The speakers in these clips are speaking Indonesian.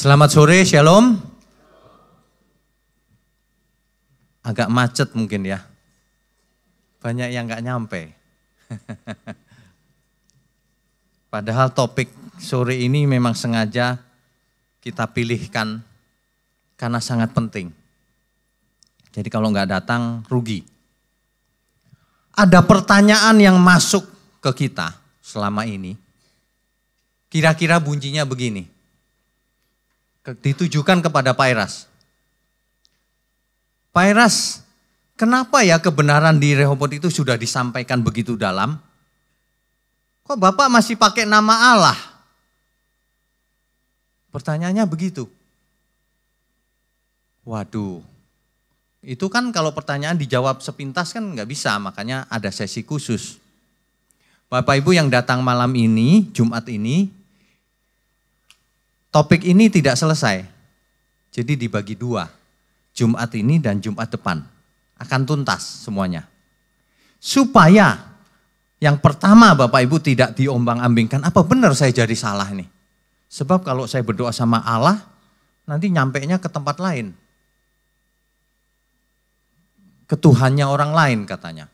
Selamat sore, Shalom. Agak macet mungkin ya. Banyak yang nggak nyampe. Padahal topik sore ini memang sengaja kita pilihkan karena sangat penting. Jadi kalau nggak datang rugi. Ada pertanyaan yang masuk ke kita selama ini. Kira-kira bunyinya begini. Ditujukan kepada Pak Eras. Pak Eras, kenapa ya kebenaran di Rehoboth itu sudah disampaikan begitu dalam? Kok Bapak masih pakai nama Allah? Pertanyaannya begitu. Waduh, itu kan kalau pertanyaan dijawab sepintas kan nggak bisa, makanya ada sesi khusus. Bapak Ibu yang datang malam ini, Jumat ini, topik ini tidak selesai, jadi dibagi dua, Jumat ini dan Jumat depan, akan tuntas semuanya. Supaya yang pertama Bapak Ibu tidak diombang-ambingkan, apa benar saya jadi salah nih? Sebab kalau saya berdoa sama Allah, nanti nyampainya ke tempat lain. Ke Tuhannya orang lain katanya.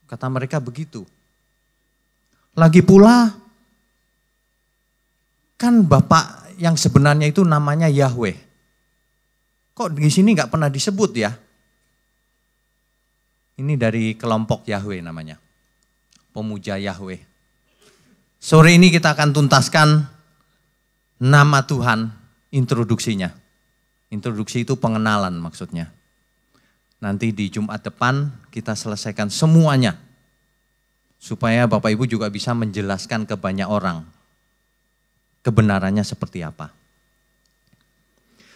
Kata mereka begitu. Lagi pula, kan Bapak yang sebenarnya itu namanya Yahweh. Kok di sini nggak pernah disebut ya? Ini dari kelompok Yahweh namanya. Pemuja Yahweh. Sore ini kita akan tuntaskan nama Tuhan, introduksinya. Introduksi itu pengenalan maksudnya. Nanti di Jumat depan kita selesaikan semuanya. Supaya Bapak Ibu juga bisa menjelaskan ke banyak orang. Kebenarannya seperti apa.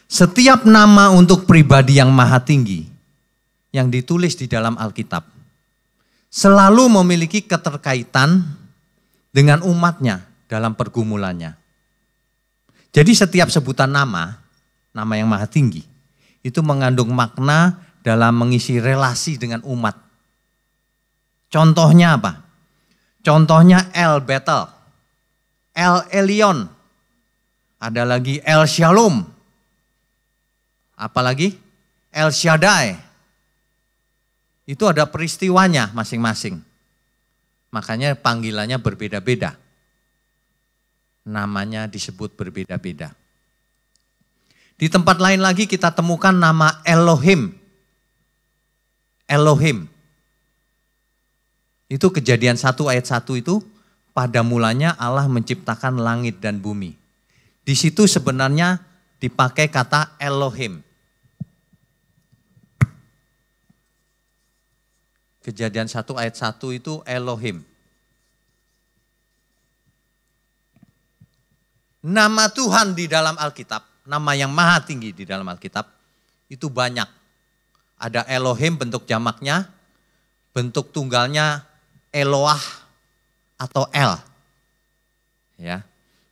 Setiap nama untuk pribadi yang maha tinggi yang ditulis di dalam Alkitab selalu memiliki keterkaitan dengan umatnya dalam pergumulannya. Jadi setiap sebutan nama yang maha tinggi, itu mengandung makna dalam mengisi relasi dengan umat. Contohnya apa? Contohnya El Betel, El Elyon, ada lagi El Shalom, apalagi El Shaddai. Itu ada peristiwanya masing-masing. Makanya panggilannya berbeda-beda. Namanya disebut berbeda-beda. Di tempat lain lagi kita temukan nama Elohim. Elohim. Itu Kejadian 1 ayat 1 itu, pada mulanya Allah menciptakan langit dan bumi. Di situ sebenarnya dipakai kata Elohim. Kejadian 1 ayat 1 itu Elohim. Nama Tuhan di dalam Alkitab, nama yang maha tinggi di dalam Alkitab, itu banyak. Ada Elohim bentuk jamaknya, bentuk tunggalnya Eloah atau El. Ya.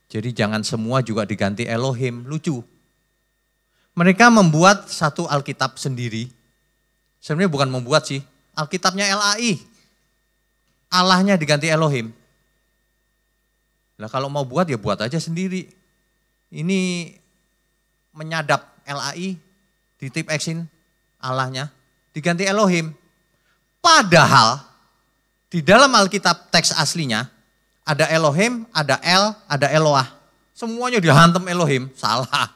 Jadi jangan semua juga diganti Elohim, lucu. Mereka membuat satu Alkitab sendiri. Sebenarnya bukan membuat sih, Alkitabnya LAI. Allahnya diganti Elohim. Lah kalau mau buat ya buat aja sendiri. Ini menyadap LAI, ditip Xin Allahnya, diganti Elohim. Padahal di dalam Alkitab teks aslinya, ada Elohim, ada El, ada Eloah. Semuanya dihantam Elohim, salah.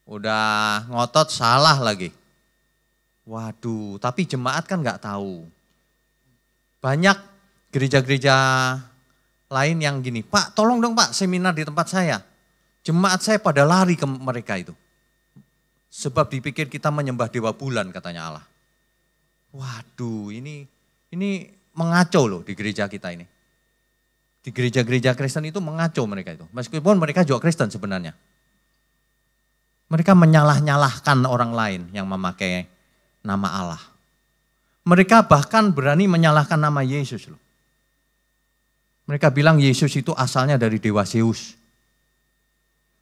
Udah ngotot, salah lagi. Waduh, tapi jemaat kan nggak tahu. Banyak gereja-gereja lain yang gini, Pak tolong dong Pak seminar di tempat saya. Jemaat saya pada lari ke mereka itu. Sebab dipikir kita menyembah dewa bulan katanya Allah. Waduh, ini mengaco loh di gereja kita ini. Di gereja-gereja Kristen itu mengaco mereka itu. Meskipun mereka juga Kristen sebenarnya. Mereka menyalah-nyalahkan orang lain yang memakai nama Allah. Mereka bahkan berani menyalahkan nama Yesus loh. Mereka bilang Yesus itu asalnya dari dewa Zeus.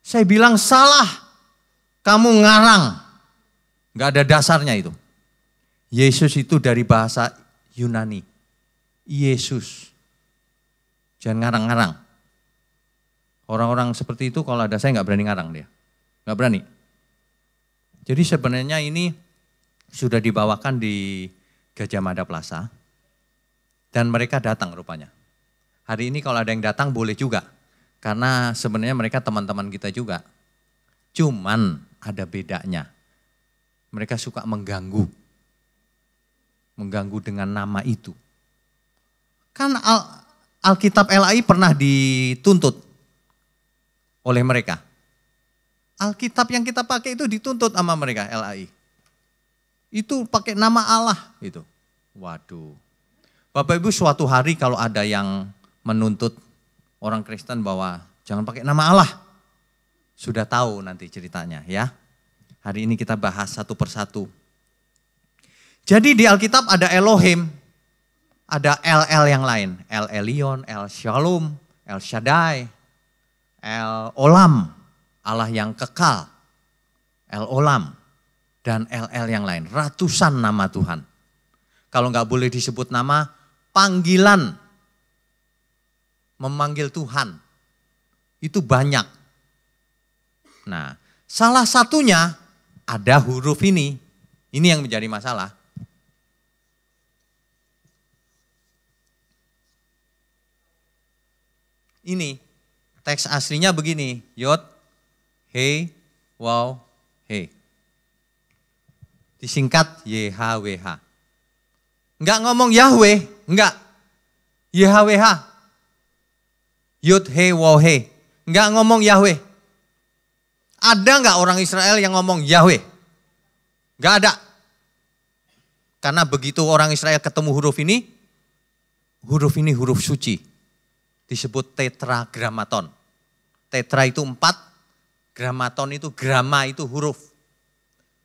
Saya bilang salah. Kamu ngarang. Gak ada dasarnya itu. Yesus itu dari bahasa Yunani. Yesus. Jangan ngarang-ngarang. Orang-orang seperti itu kalau ada saya nggak berani ngarang dia. Nggak berani. Jadi sebenarnya ini sudah dibawakan di Gajah Mada Plaza. Dan mereka datang rupanya. Hari ini kalau ada yang datang boleh juga. Karena sebenarnya mereka teman-teman kita juga. Cuman ada bedanya. Mereka suka mengganggu. Mengganggu dengan nama itu. Kan Alkitab LAI pernah dituntut oleh mereka. Alkitab yang kita pakai itu dituntut sama mereka LAI. Itu pakai nama Allah itu. Waduh. Bapak Ibu suatu hari kalau ada yang menuntut orang Kristen bahwa jangan pakai nama Allah. Sudah tahu nanti ceritanya ya. Hari ini kita bahas satu persatu. Jadi di Alkitab ada Elohim, ada El yang lain. El Elyon, El Shalom, El Shaddai, El Olam, Allah yang kekal, El Olam, dan El yang lain. Ratusan nama Tuhan. Kalau nggak boleh disebut nama, panggilan, memanggil Tuhan, itu banyak. Nah, salah satunya ada huruf ini yang menjadi masalah. Ini, teks aslinya begini, Yod, He, Waw, He. Disingkat YHWH. Enggak ngomong Yahweh, enggak. YHWH. Yod, He, Waw, He. Enggak ngomong Yahweh. Ada enggak orang Israel yang ngomong Yahweh? Enggak ada. Karena begitu orang Israel ketemu huruf ini huruf suci. Disebut tetragrammaton. Tetra itu 4, grammaton itu grama itu huruf.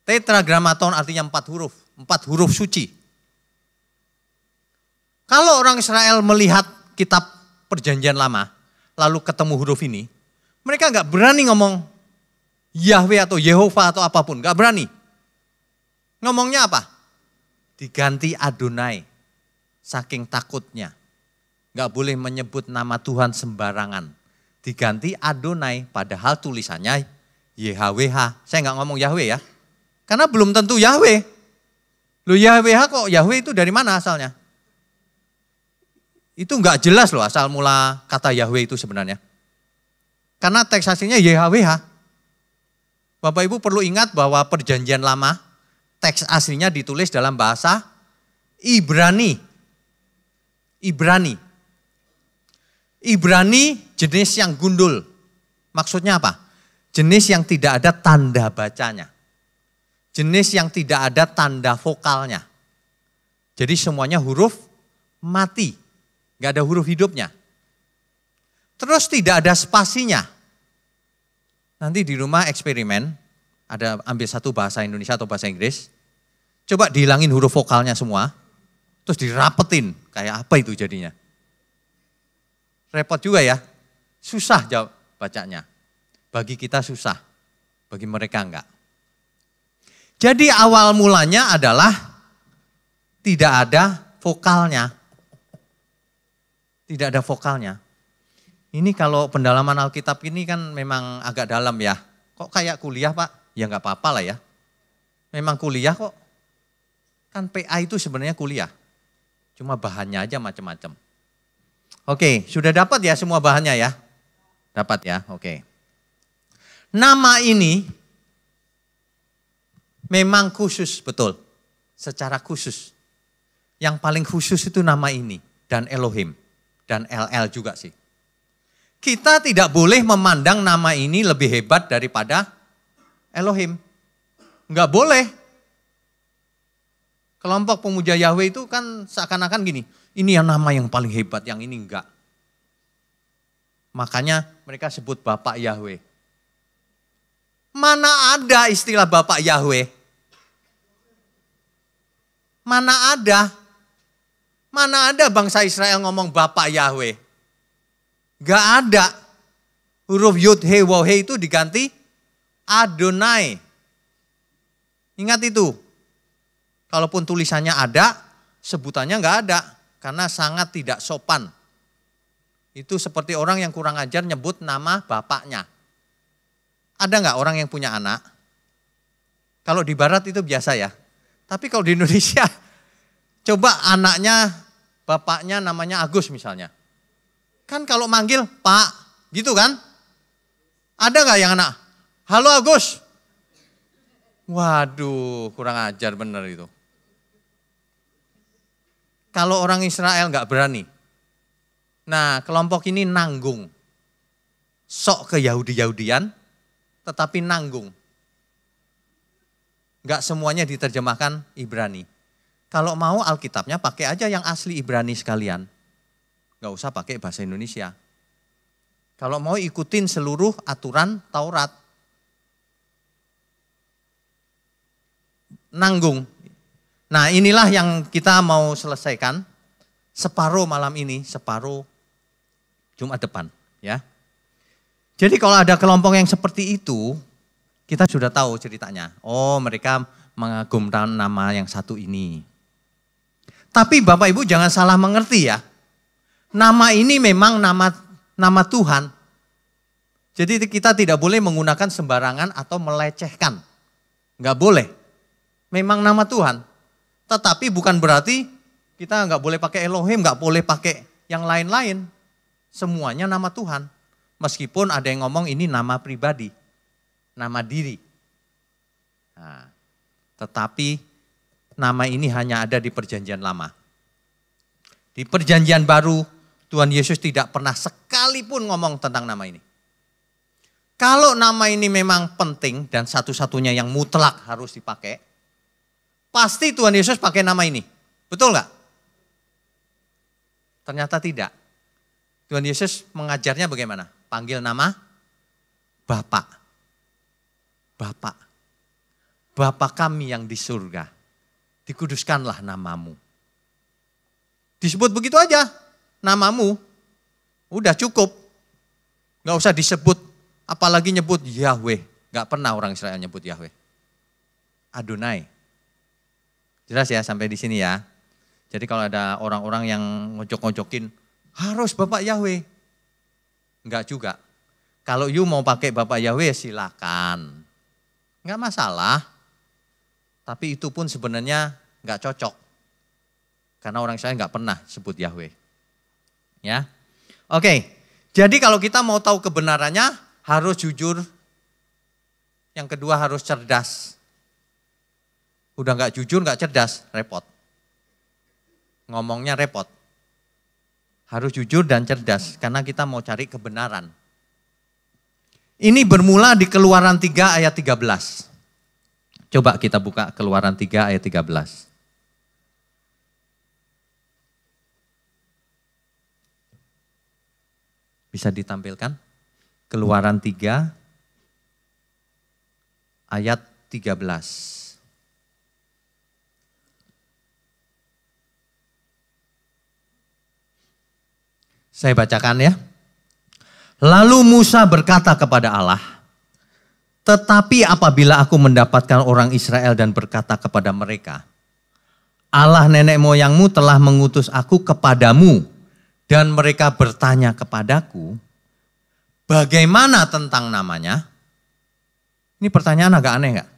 Tetragrammaton artinya 4 huruf, 4 huruf suci. Kalau orang Israel melihat kitab Perjanjian Lama, lalu ketemu huruf ini, mereka nggak berani ngomong Yahweh atau Yehova atau apapun, nggak berani. Ngomongnya apa? Diganti Adonai, saking takutnya. Nggak boleh menyebut nama Tuhan sembarangan. Diganti Adonai, padahal tulisannya YHWH. Saya nggak ngomong Yahweh ya, karena belum tentu Yahweh. Loh YHWH kok Yahweh itu dari mana asalnya? Itu nggak jelas loh asal mula kata Yahweh itu sebenarnya. Karena teks aslinya YHWH. Bapak Ibu perlu ingat bahwa Perjanjian Lama, teks aslinya ditulis dalam bahasa Ibrani. Ibrani jenis yang gundul. Maksudnya apa? Jenis yang tidak ada tanda bacanya. Jenis yang tidak ada tanda vokalnya. Jadi semuanya huruf mati. Gak ada huruf hidupnya. Terus tidak ada spasinya. Nanti di rumah eksperimen, ada ambil satu bahasa Indonesia atau bahasa Inggris. Coba dihilangin huruf vokalnya semua. Terus dirapetin. Kayak apa itu jadinya? Repot juga ya. Susah jawab bacanya. Bagi kita susah. Bagi mereka enggak. Jadi awal mulanya adalah tidak ada vokalnya. Tidak ada vokalnya. Ini kalau pendalaman Alkitab ini kan memang agak dalam ya. Kok kayak kuliah Pak? Ya enggak apa-apa lah ya. Memang kuliah kok. Kan PA itu sebenarnya kuliah. Cuma bahannya aja macam-macam. Oke, sudah dapat ya semua bahannya ya? Dapat ya, oke. Nama ini memang khusus, betul. Secara khusus. Yang paling khusus itu nama ini. Dan Elohim. Dan LL juga sih. Kita tidak boleh memandang nama ini lebih hebat daripada Elohim. Enggak boleh. Kelompok pemuja Yahweh itu kan seakan-akan gini. Ini yang nama yang paling hebat, yang ini enggak. Makanya mereka sebut Bapak Yahweh. Mana ada istilah Bapak Yahweh? Mana ada? Mana ada bangsa Israel ngomong Bapak Yahweh? Gak ada. Huruf Yud, He, Waw, He itu diganti Adonai. Ingat itu. Kalaupun tulisannya ada, sebutannya gak ada. Karena sangat tidak sopan. Itu seperti orang yang kurang ajar nyebut nama bapaknya. Ada nggak orang yang punya anak? Kalau di barat itu biasa ya. Tapi kalau di Indonesia, coba anaknya, bapaknya namanya Agus misalnya. Kan kalau manggil Pak, gitu kan? Ada nggak yang anak? Halo Agus. Waduh, kurang ajar bener itu. Kalau orang Israel nggak berani. Nah, kelompok ini nanggung. Sok ke Yahudi-Yahudian, tetapi nanggung. Nggak semuanya diterjemahkan Ibrani. Kalau mau Alkitabnya pakai aja yang asli Ibrani sekalian. Nggak usah pakai bahasa Indonesia. Kalau mau ikutin seluruh aturan Taurat. Nanggung. Nah, inilah yang kita mau selesaikan. Separuh malam ini, separuh Jumat depan, ya. Jadi kalau ada kelompok yang seperti itu, kita sudah tahu ceritanya. Oh, mereka mengagumkan nama yang satu ini. Tapi Bapak Ibu jangan salah mengerti ya. Nama ini memang nama Tuhan. Jadi kita tidak boleh menggunakan sembarangan atau melecehkan. Enggak boleh. Memang nama Tuhan. Tetapi bukan berarti kita enggak boleh pakai Elohim, enggak boleh pakai yang lain-lain. Semuanya nama Tuhan. Meskipun ada yang ngomong ini nama pribadi, nama diri. Nah, tetapi nama ini hanya ada di perjanjian lama. Di perjanjian baru, Tuhan Yesus tidak pernah sekalipun ngomong tentang nama ini. Kalau nama ini memang penting dan satu-satunya yang mutlak harus dipakai, pasti Tuhan Yesus pakai nama ini. Betul nggak? Ternyata tidak. Tuhan Yesus mengajarnya bagaimana? Panggil nama Bapa. Bapa. Bapa kami yang di surga. Dikuduskanlah namamu. Disebut begitu aja. Namamu. Udah cukup. Gak usah disebut. Apalagi nyebut Yahweh. Gak pernah orang Israel nyebut Yahweh. Adonai. Jelas ya sampai di sini ya. Jadi kalau ada orang-orang yang ngojok-ngojokin. Harus Bapak Yahweh. Enggak juga. Kalau you mau pakai Bapak Yahweh silakan. Enggak masalah. Tapi itu pun sebenarnya enggak cocok. Karena orang Israel enggak pernah sebut Yahweh. Ya. Oke. Jadi kalau kita mau tahu kebenarannya harus jujur. Yang kedua harus cerdas. Udah enggak jujur, enggak cerdas, repot. Ngomongnya repot. Harus jujur dan cerdas karena kita mau cari kebenaran. Ini bermula di Keluaran 3 ayat 13. Coba kita buka Keluaran 3 ayat 13. Bisa ditampilkan? Keluaran 3 ayat 13. Saya bacakan ya. Lalu Musa berkata kepada Allah, tetapi apabila aku mendapatkan orang Israel dan berkata kepada mereka, Allah nenek moyangmu telah mengutus aku kepadamu, dan mereka bertanya kepadaku, bagaimana tentang namanya? Ini pertanyaan agak aneh enggak?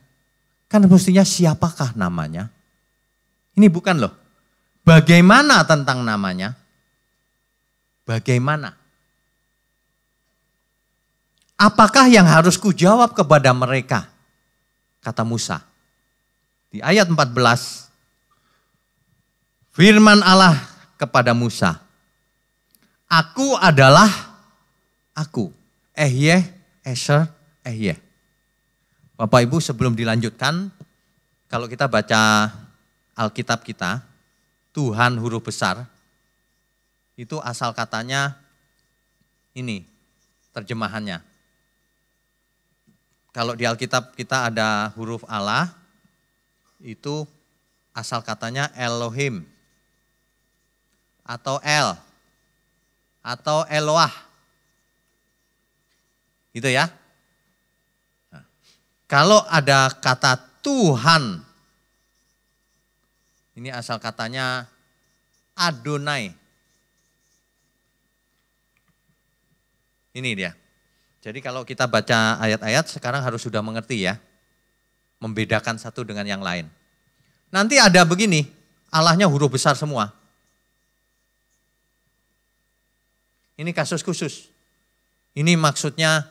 Kan mestinya siapakah namanya? Ini bukan loh. Bagaimana tentang namanya? Bagaimana? Apakah yang harus kujawab kepada mereka? Kata Musa. Di ayat 14, firman Allah kepada Musa. Aku adalah aku. Ehyeh, Esher, Ehyeh. Bapak Ibu sebelum dilanjutkan, kalau kita baca Alkitab kita, Tuhan huruf besar, itu asal katanya ini terjemahannya. Kalau di Alkitab kita ada huruf Allah, itu asal katanya Elohim, atau El, atau Eloah. Gitu ya. Nah, kalau ada kata Tuhan, ini asal katanya Adonai. Ini dia. Jadi kalau kita baca ayat-ayat sekarang harus sudah mengerti ya. Membedakan satu dengan yang lain. Nanti ada begini, Allahnya huruf besar semua. Ini kasus khusus. Ini maksudnya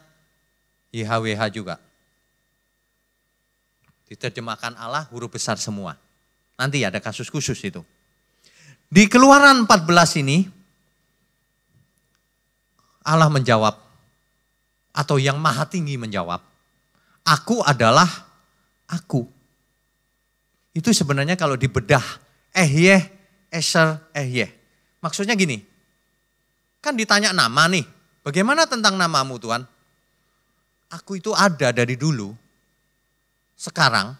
YHWH juga. Diterjemahkan Allah huruf besar semua. Nanti ada kasus khusus itu. Di Keluaran 14 ini, Allah menjawab, atau yang maha tinggi menjawab, aku adalah aku. Itu sebenarnya kalau dibedah, Ehyeh, Esher, Ehyeh. Maksudnya gini, kan ditanya nama nih, bagaimana tentang namamu Tuhan? Aku itu ada dari dulu, sekarang,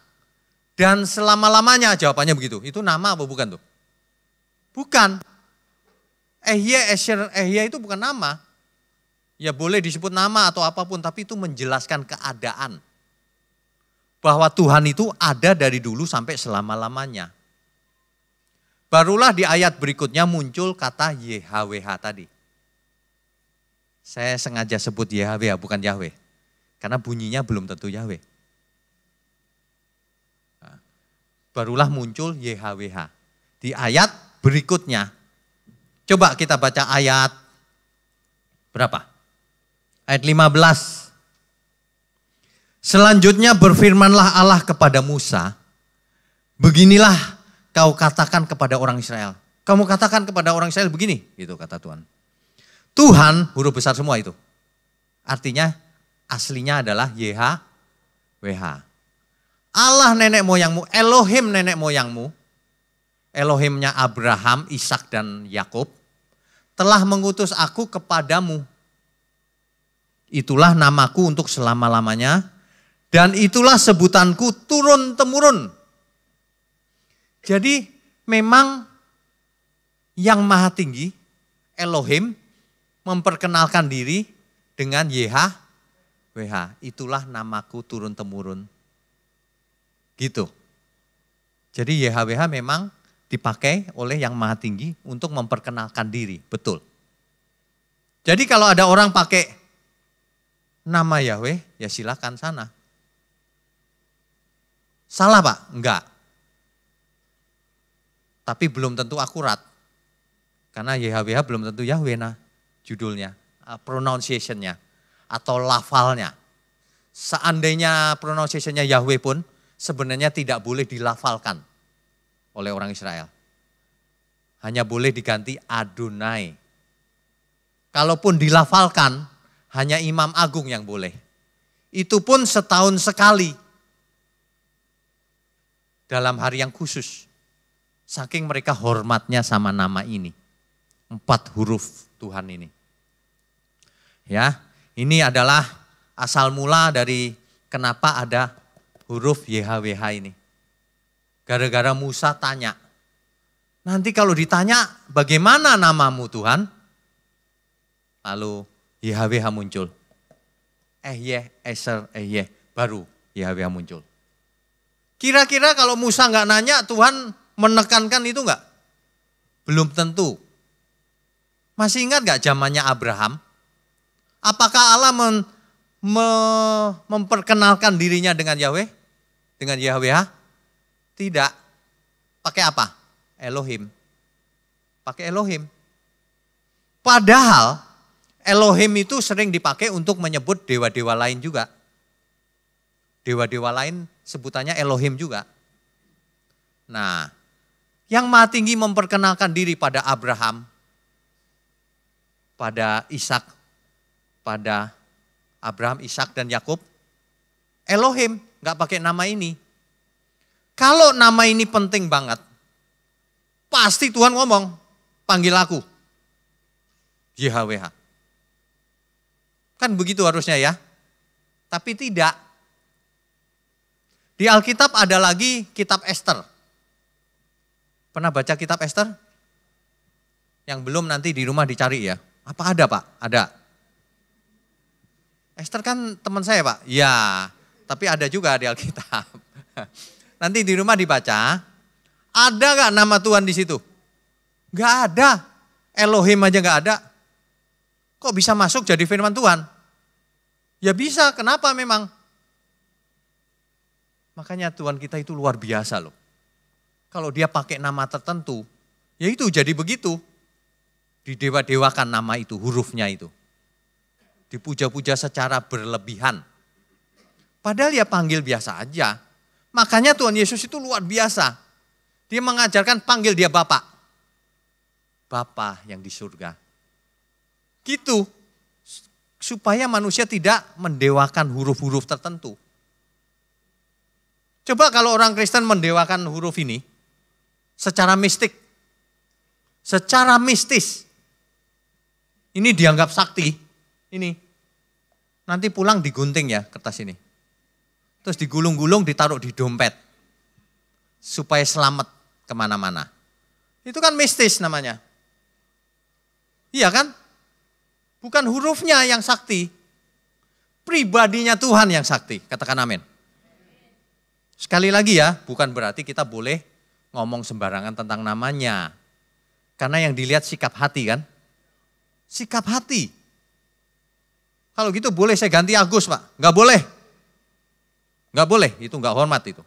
dan selama-lamanya, jawabannya begitu. Itu nama apa bukan tuh? Bukan. Ehyeh, Esher, Ehyeh itu bukan nama. Ya boleh disebut nama atau apapun, tapi itu menjelaskan keadaan. Bahwa Tuhan itu ada dari dulu sampai selama-lamanya. Barulah di ayat berikutnya muncul kata YHWH tadi. Saya sengaja sebut YHWH bukan Yahweh. Karena bunyinya belum tentu Yahweh. Nah, barulah muncul YHWH. Di ayat berikutnya. Coba kita baca ayat berapa? Ayat 15. Selanjutnya berfirmanlah Allah kepada Musa. Beginilah kau katakan kepada orang Israel. Kamu katakan kepada orang Israel begini. Gitu kata Tuhan. Tuhan huruf besar semua itu. Artinya aslinya adalah YHWH. Allah nenek moyangmu, Elohim nenek moyangmu. Elohimnya Abraham, Ishak dan Yakub. Telah mengutus aku kepadamu. Itulah namaku untuk selama-lamanya. Dan itulah sebutanku turun-temurun. Jadi memang yang maha tinggi, Elohim, memperkenalkan diri dengan YHWH. Itulah namaku turun-temurun. Gitu. Jadi YHWH memang dipakai oleh yang maha tinggi untuk memperkenalkan diri. Betul. Jadi kalau ada orang pakai nama Yahweh, ya silakan sana. Salah Pak? Enggak. Tapi belum tentu akurat. Karena YHWH belum tentu Yahweh nah judulnya, pronunciation-nya atau lafalnya. Seandainya pronunciation-nya Yahweh pun sebenarnya tidak boleh dilafalkan oleh orang Israel. Hanya boleh diganti Adonai. Kalaupun dilafalkan hanya imam agung yang boleh. Itu pun setahun sekali. Dalam hari yang khusus. Saking mereka hormatnya sama nama ini. 4 huruf Tuhan ini. Ya, ini adalah asal mula dari kenapa ada huruf YHWH ini. Gara-gara Musa tanya. Nanti kalau ditanya bagaimana namamu Tuhan? Lalu YHWH muncul. Ehyeh, Esher, Ehyeh. Baru YHWH muncul. Kira-kira kalau Musa nggak nanya Tuhan menekankan itu nggak? Belum tentu. Masih ingat nggak zamannya Abraham? Apakah Allah memperkenalkan dirinya dengan Yahweh? Dengan YHWH? Tidak. Pakai apa? Elohim. Pakai Elohim. Padahal Elohim itu sering dipakai untuk menyebut dewa-dewa lain juga. Dewa-dewa lain sebutannya Elohim juga. Nah, yang maha tinggi memperkenalkan diri pada Abraham, pada Ishak, pada Abraham, Ishak dan Yakub, Elohim, nggak pakai nama ini. Kalau nama ini penting banget, pasti Tuhan ngomong, panggil aku, YHWH. Kan begitu harusnya ya, tapi tidak. Di Alkitab ada lagi kitab Esther. Pernah baca kitab Esther? Yang belum nanti di rumah dicari ya. Apa ada Pak? Ada. Esther kan teman saya Pak. Ya, tapi ada juga di Alkitab. Nanti di rumah dibaca. Ada gak nama Tuhan di situ? Gak ada. Elohim aja gak ada. Kok bisa masuk jadi firman Tuhan? Ya bisa, kenapa memang? Makanya Tuhan kita itu luar biasa loh. Kalau dia pakai nama tertentu, ya itu jadi begitu. Didewa-dewakan nama itu, hurufnya itu. Dipuja-puja secara berlebihan. Padahal ya panggil biasa aja. Makanya Tuhan Yesus itu luar biasa. Dia mengajarkan panggil dia Bapa. Bapa yang di surga. Gitu. Supaya manusia tidak mendewakan huruf-huruf tertentu. Coba kalau orang Kristen mendewakan huruf ini. Secara mistik. Secara mistis. Ini dianggap sakti. Ini. Nanti pulang digunting ya kertas ini. Terus digulung-gulung ditaruh di dompet. Supaya selamat kemana-mana. Itu kan mistis namanya. Iya kan? Bukan hurufnya yang sakti. Pribadinya Tuhan yang sakti. Katakan amin. Sekali lagi ya, bukan berarti kita boleh ngomong sembarangan tentang namanya. Karena yang dilihat sikap hati kan. Sikap hati. Kalau gitu boleh saya ganti Agus Pak. Enggak boleh. Enggak boleh, itu enggak hormat itu.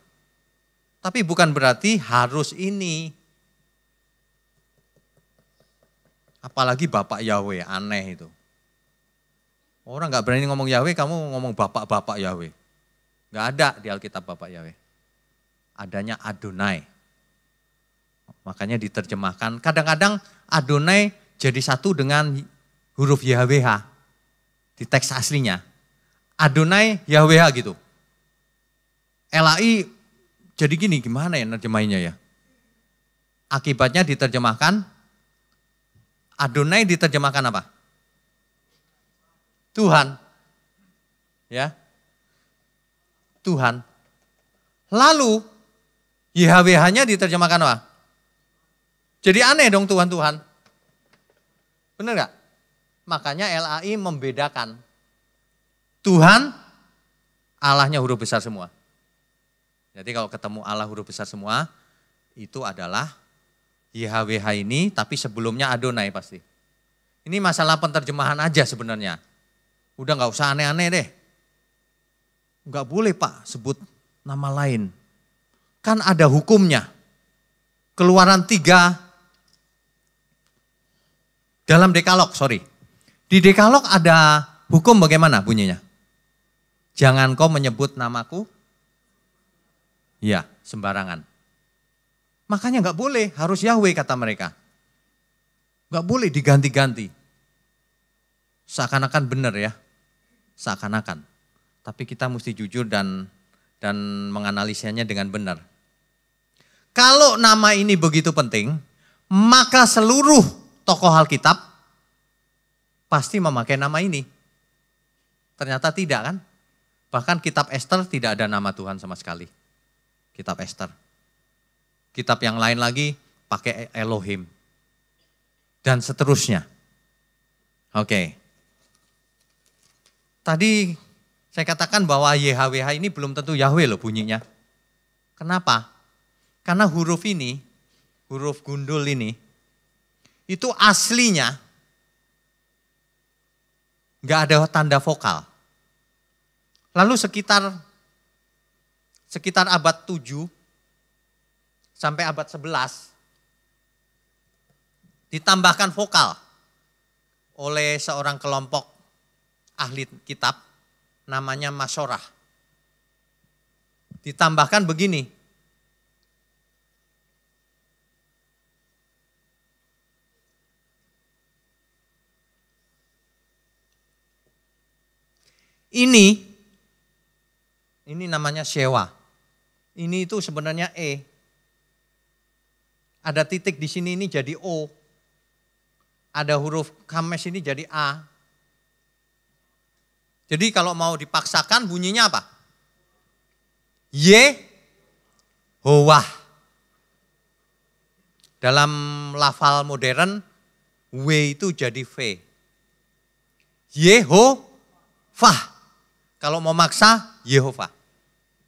Tapi bukan berarti harus ini. Apalagi Bapak Yahweh, aneh itu. Orang enggak berani ngomong Yahweh, kamu ngomong Bapak Yahweh. Enggak ada di Alkitab Bapak Yahweh. Adanya Adonai. Makanya diterjemahkan, kadang-kadang Adonai jadi satu dengan huruf YHWH di teks aslinya. Adonai YHWH gitu. LAI jadi gini, gimana ya nerjemahinnya ya? Akibatnya diterjemahkan, Adonai diterjemahkan apa? Tuhan. Ya. Tuhan. Lalu YHWH-nya diterjemahkan apa? Jadi aneh dong Tuhan-Tuhan. Benar gak? Makanya LAI membedakan. Tuhan, Allahnya huruf besar semua. Jadi kalau ketemu Allah huruf besar semua, itu adalah YHWH ini, tapi sebelumnya Adonai pasti. Ini masalah penterjemahan aja sebenarnya. Udah gak usah aneh-aneh deh. Gak boleh Pak sebut nama lain. Kan ada hukumnya. Keluaran 3 dalam Dekalog, sorry. Di Dekalog ada hukum bagaimana bunyinya? Jangan kau menyebut namaku. Ya, sembarangan. Makanya gak boleh, harus Yahweh kata mereka. Gak boleh diganti-ganti. Seakan-akan benar ya. Seakan-akan. Tapi kita mesti jujur dan menganalisanya dengan benar. Kalau nama ini begitu penting, maka seluruh tokoh Alkitab pasti memakai nama ini. Ternyata tidak kan? Bahkan kitab Ester tidak ada nama Tuhan sama sekali. Kitab Ester. Kitab yang lain lagi pakai Elohim. Dan seterusnya. Oke. Tadi saya katakan bahwa YHWH ini belum tentu Yahweh loh bunyinya. Kenapa? Karena huruf ini, huruf gundul ini, itu aslinya nggak ada tanda vokal. Lalu sekitar abad 7 sampai abad 11 ditambahkan vokal oleh seorang kelompok ahli kitab namanya Masorah. Ditambahkan begini. Ini namanya Shewa. Ini itu sebenarnya E. Ada titik di sini ini jadi O. Ada huruf Kames ini jadi A. Jadi kalau mau dipaksakan bunyinya apa? Yehowah. Dalam lafal modern, W itu jadi V. Yehovah. Kalau mau maksa, Yehova.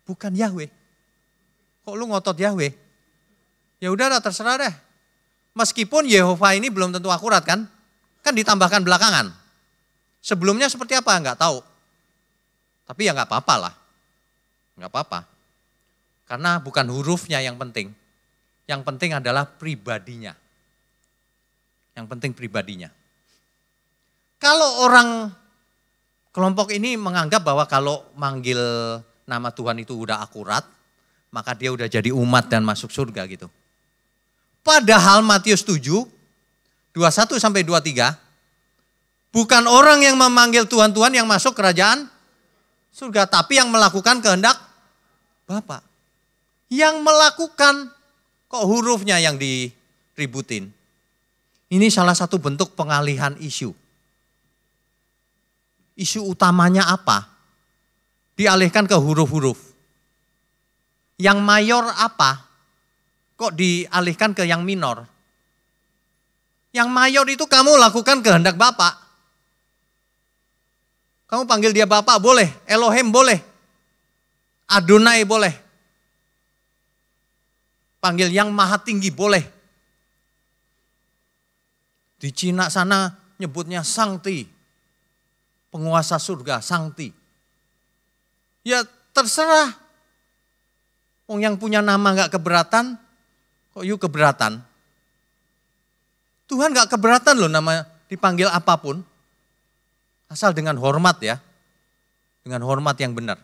Bukan Yahweh. Kok lu ngotot Yahweh? Ya udah terserah deh. Meskipun Yehova ini belum tentu akurat kan? Kan ditambahkan belakangan. Sebelumnya seperti apa? Enggak tahu. Tapi ya enggak apa-apa lah. Enggak apa-apa. Karena bukan hurufnya yang penting. Yang penting adalah pribadinya. Yang penting pribadinya. Kalau orang kelompok ini menganggap bahwa kalau manggil nama Tuhan itu udah akurat, maka dia udah jadi umat dan masuk surga gitu. Padahal Matius 7, 21 sampai 23, bukan orang yang memanggil Tuhan-Tuhan yang masuk kerajaan surga, tapi yang melakukan kehendak Bapa. Yang melakukan, kok hurufnya yang diributin. Ini salah satu bentuk pengalihan isu. Isu utamanya apa? Dialihkan ke huruf-huruf. Yang mayor apa? Kok dialihkan ke yang minor? Yang mayor itu kamu lakukan kehendak Bapa. Kamu panggil dia Bapa boleh, Elohim boleh, Adonai boleh. Panggil yang maha tinggi boleh. Di Cina sana nyebutnya Sangti, penguasa surga, Sangti. Ya terserah. Yang punya nama gak keberatan, kok you keberatan? Tuhan gak keberatan loh nama dipanggil apapun. Asal dengan hormat ya. Dengan hormat yang benar.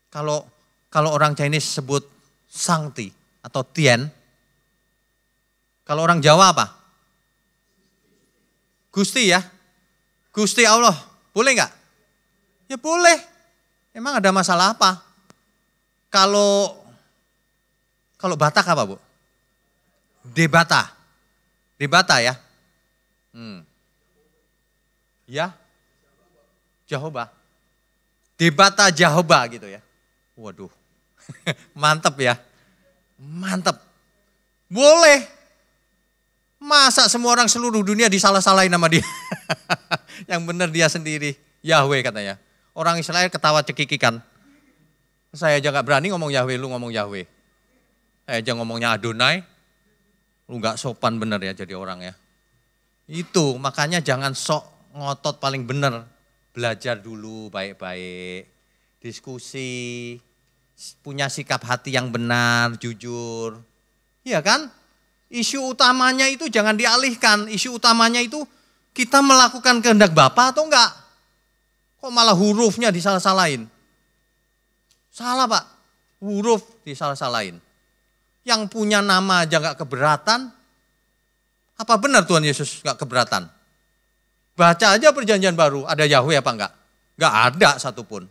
Kalau orang Chinese sebut Sangti atau Tien. Kalau orang Jawa apa? Gusti ya. Gusti Allah. Boleh gak? Ya boleh. Emang ada masalah apa? Kalau Batak apa Bu? Debata. Debata ya. Ya. Jehovah. Debata Jehovah gitu ya. Waduh. Mantap ya. Mantap. Boleh. Masa semua orang seluruh dunia disalah-salahin sama dia. Yang benar dia sendiri. Yahweh katanya. Orang Israel ketawa cekikikan. Saya aja gak berani ngomong Yahweh, lu ngomong Yahweh. Saya aja ngomongnya Adonai. Lu gak sopan bener ya jadi orang ya. Itu makanya jangan sok ngotot paling bener. Belajar dulu baik-baik. Diskusi. Punya sikap hati yang benar, jujur. Iya kan? Isu utamanya itu jangan dialihkan. Isu utamanya itu kita melakukan kehendak Bapa atau enggak? Kok malah hurufnya disalah-salahin? Salah Pak, huruf disalah-salahin. Yang punya nama aja gak keberatan. Apa benar Tuhan Yesus gak keberatan? Baca aja perjanjian baru, ada Yahweh apa enggak? Gak ada satupun.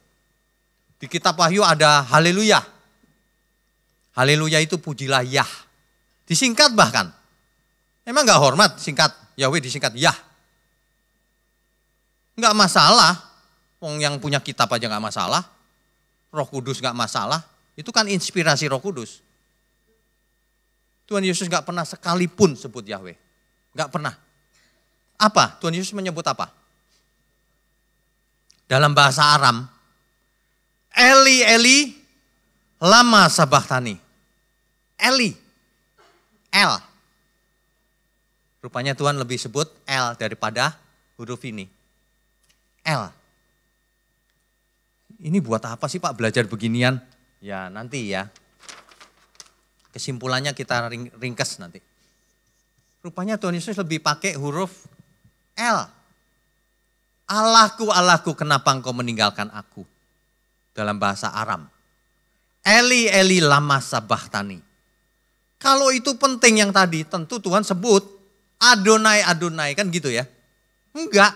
Di kitab Wahyu ada haleluya. Haleluya itu pujilah Yah. Disingkat bahkan. Emang gak hormat singkat, Yahweh disingkat Yah. Enggak masalah, yang punya kitab aja gak masalah. Roh Kudus gak masalah, itu kan inspirasi Roh Kudus. Tuhan Yesus gak pernah sekalipun sebut Yahweh. Gak pernah. Apa? Tuhan Yesus menyebut apa? Dalam bahasa Aram, Eli, Eli, lama sabachthani. Eli, El. Rupanya Tuhan lebih sebut El daripada huruf ini. El. Ini buat apa sih Pak belajar beginian? Ya nanti ya. Kesimpulannya kita ringkas nanti. Rupanya Tuhan Yesus lebih pakai huruf L. Allahku, Allahku, kenapa engkau meninggalkan aku? Dalam bahasa Aram. Eli, Eli, lama sabachthani. Kalau itu penting yang tadi, tentu Tuhan sebut Adonai, Adonai, kan gitu ya. Enggak.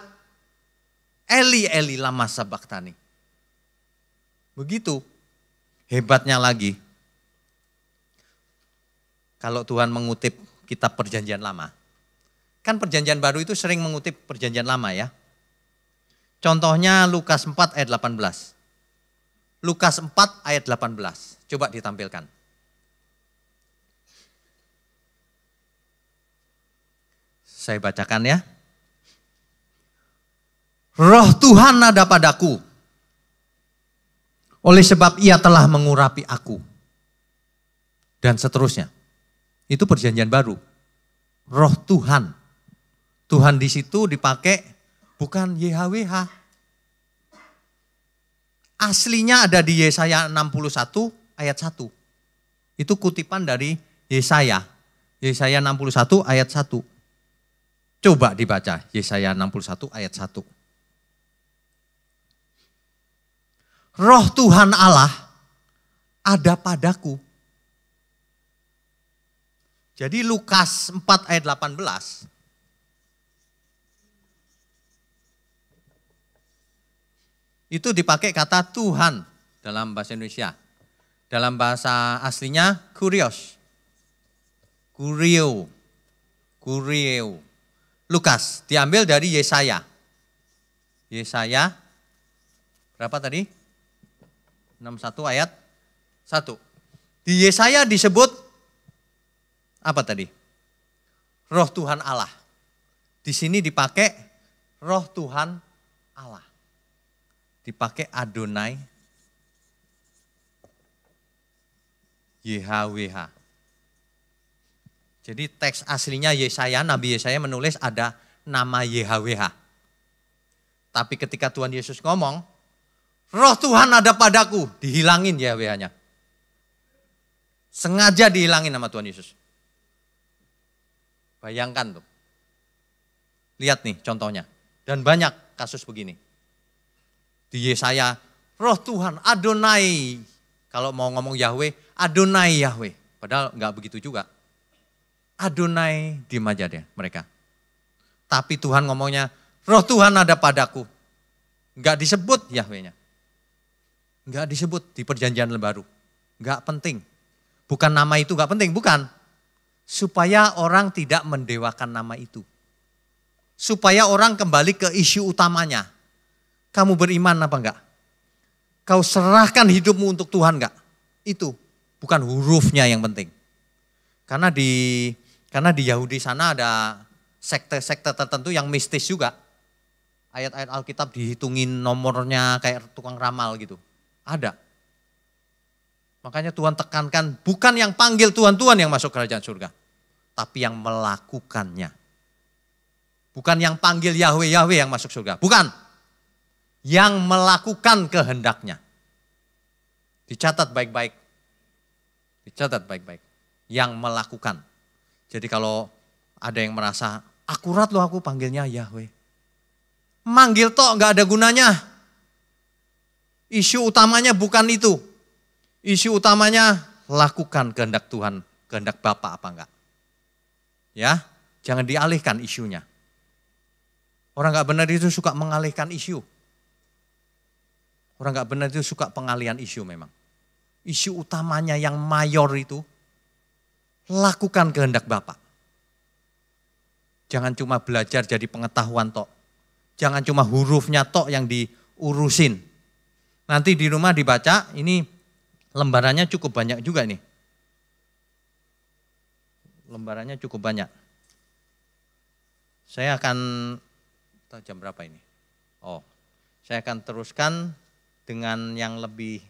Eli, Eli, lama sabachthani. Begitu. Hebatnya lagi. Kalau Tuhan mengutip kitab perjanjian lama. Kan perjanjian baru itu sering mengutip perjanjian lama ya. Contohnya Lukas 4 ayat 18. Lukas 4 ayat 18. Coba ditampilkan. Saya bacakan ya. Roh Tuhan ada padaku. Oleh sebab ia telah mengurapi aku. Dan seterusnya. Itu perjanjian baru. Roh Tuhan. Tuhan di situ dipakai bukan YHWH. Aslinya ada di Yesaya 61 ayat 1. Itu kutipan dari Yesaya. Yesaya 61 ayat 1. Coba dibaca Yesaya 61 ayat 1. Roh Tuhan Allah ada padaku. Jadi Lukas 4 ayat 18. Itu dipakai kata Tuhan dalam bahasa Indonesia. Dalam bahasa aslinya kurios. Kurio. Lukas diambil dari Yesaya. Yesaya berapa tadi? 61 ayat 1. Di Yesaya disebut apa tadi? Roh Tuhan Allah. Di sini dipakai Roh Tuhan Allah. Dipakai Adonai YHWH. Jadi teks aslinya Yesaya, Nabi Yesaya menulis ada nama YHWH. Tapi ketika Tuhan Yesus ngomong, Roh Tuhan ada padaku, dihilangin YHWH-nya. Sengaja dihilangin sama Tuhan Yesus. Bayangkan tuh. Lihat nih contohnya. Dan banyak kasus begini. Di Yesaya, Roh Tuhan Adonai. Kalau mau ngomong Yahweh, Adonai Yahweh. Padahal enggak begitu juga. Adonai diem aja deh mereka. Tapi Tuhan ngomongnya, Roh Tuhan ada padaku. Enggak disebut Yahweh-nya. Enggak disebut di perjanjian baru. Enggak penting. Bukan nama itu enggak penting, bukan. Supaya orang tidak mendewakan nama itu. Supaya orang kembali ke isu utamanya. Kamu beriman apa enggak? Kau serahkan hidupmu untuk Tuhan enggak? Itu bukan hurufnya yang penting. Karena di Yahudi sana ada sekte-sekte tertentu yang mistis juga. Ayat-ayat Alkitab dihitungin nomornya kayak tukang ramal gitu. Ada. Makanya Tuhan tekankan bukan yang panggil Tuhan-Tuhan yang masuk kerajaan surga. Tapi yang melakukannya. Bukan yang panggil Yahweh-Yahweh yang masuk surga. Bukan. Yang melakukan kehendaknya. Dicatat baik-baik. Dicatat baik-baik. Yang melakukan. Jadi kalau ada yang merasa akurat loh aku panggilnya Yahweh. Manggil toh nggak ada gunanya. Isu utamanya bukan itu. Isu utamanya lakukan kehendak Tuhan, kehendak Bapa apa enggak. Ya, jangan dialihkan isunya. Orang nggak benar itu suka mengalihkan isu. Orang nggak benar itu suka pengalihan isu memang. Isu utamanya yang mayor itu lakukan kehendak Bapa. Jangan cuma belajar jadi pengetahuan tok. Jangan cuma hurufnya tok yang diurusin. Nanti di rumah dibaca, ini lembarannya cukup banyak juga nih. Lembarannya cukup banyak. Saya akan, jam berapa ini? Oh, saya akan teruskan dengan yang lebih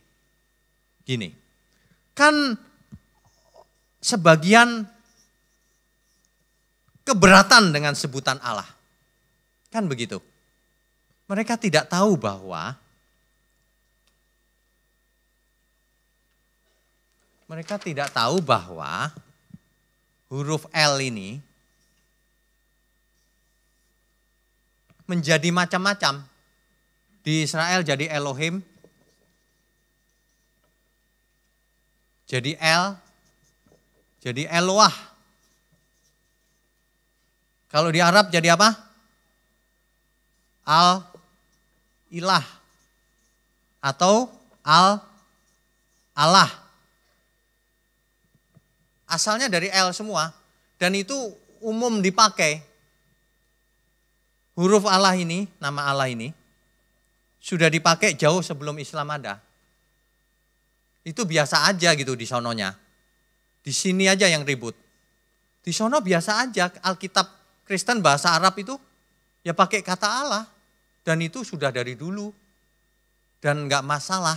gini. Kan sebagian keberatan dengan sebutan Allah. Kan begitu. Mereka tidak tahu bahwa huruf L ini menjadi macam-macam. Di Israel jadi Elohim, jadi El, jadi Eloah. Kalau di Arab jadi apa? Al-Ilah atau Al-Allah. Asalnya dari El semua dan itu umum dipakai. Huruf Allah ini, nama Allah ini sudah dipakai jauh sebelum Islam ada. Itu biasa aja gitu di sononya. Di sini aja yang ribut. Di sono biasa aja, Alkitab Kristen bahasa Arab itu ya pakai kata Allah. Dan itu sudah dari dulu. Dan enggak masalah.